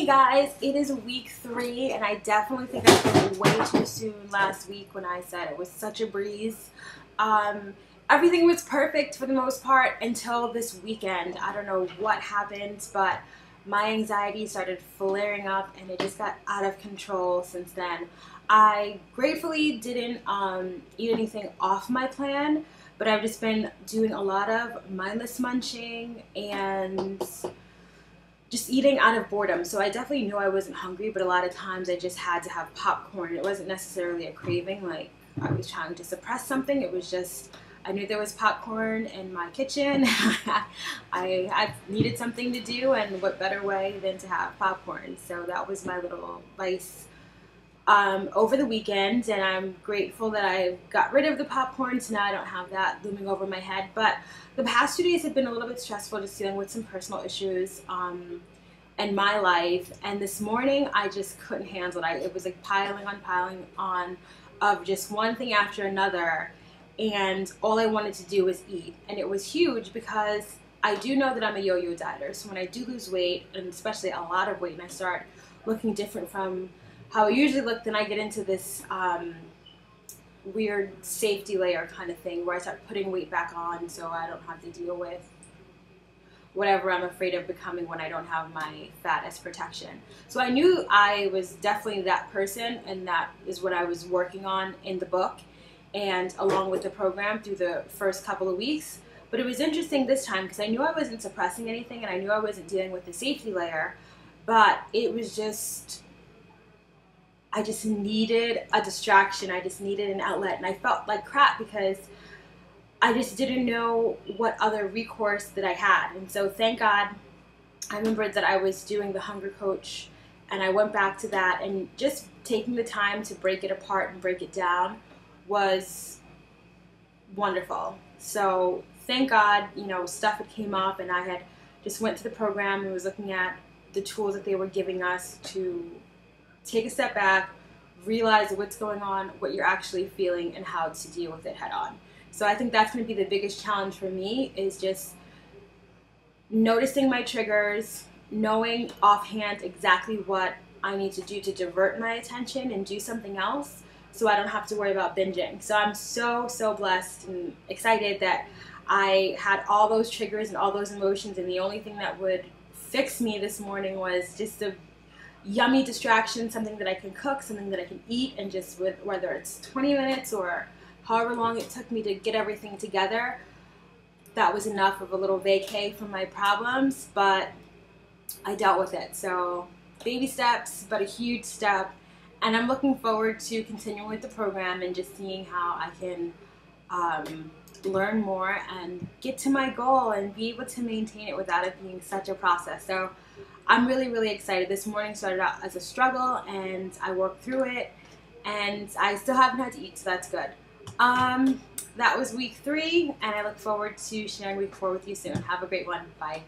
Hey guys, it is week 3 and I definitely think I started way too soon last week when I said it was such a breeze. Everything was perfect for the most part until this weekend. I don't know what happened, but my anxiety started flaring up and it just got out of control since then. I gratefully didn't eat anything off my plan, but I've just been doing a lot of mindless munching and just eating out of boredom. So I definitely knew I wasn't hungry, but a lot of times I just had to have popcorn. It wasn't necessarily a craving, like I was trying to suppress something. It was just, I knew there was popcorn in my kitchen. I needed something to do, and what better way than to have popcorn? So that was my little vice over the weekend, and I'm grateful that I got rid of the popcorn, so now I don't have that looming over my head. But the past 2 days have been a little bit stressful, just dealing with some personal issues in my life, and this morning I just couldn't handle it. It was like piling on of just one thing after another, and all I wanted to do was eat. And it was huge because I do know that I'm a yo-yo dieter, so when I do lose weight, and especially a lot of weight, and I start looking different from how I usually look, then I get into this weird safety layer kind of thing where I start putting weight back on so I don't have to deal with whatever I'm afraid of becoming when I don't have my fat as protection. So I knew I was definitely that person, and that is what I was working on in the book and along with the program through the first couple of weeks. But it was interesting this time because I knew I wasn't suppressing anything and I knew I wasn't dealing with the safety layer, but it was just, I just needed a distraction. I just needed an outlet, and I felt like crap because I just didn't know what other recourse that I had. And so thank God I remembered that I was doing the hunger coach, and I went back to that, and just taking the time to break it apart and break it down was wonderful. So thank God, you know, stuff had came up, and I had just went to the program and was looking at the tools that they were giving us to take a step back, realize what's going on, what you're actually feeling, and how to deal with it head on. So I think that's going to be the biggest challenge for me, is just noticing my triggers, knowing offhand exactly what I need to do to divert my attention and do something else so I don't have to worry about binging. So I'm so blessed and excited that I had all those triggers and all those emotions, and the only thing that would fix me this morning was just a yummy distraction, something that I can cook, something that I can eat, and just whether it's 20 minutes or however long it took me to get everything together, that was enough of a little vacay from my problems, but I dealt with it. So baby steps, but a huge step, and I'm looking forward to continuing with the program and just seeing how I can learn more and get to my goal and be able to maintain it without it being such a process. So I'm really excited. This morning started out as a struggle, and I worked through it, and I still haven't had to eat, so that's good. That was week 3, and I look forward to sharing week 4 with you soon. Have a great one. Bye.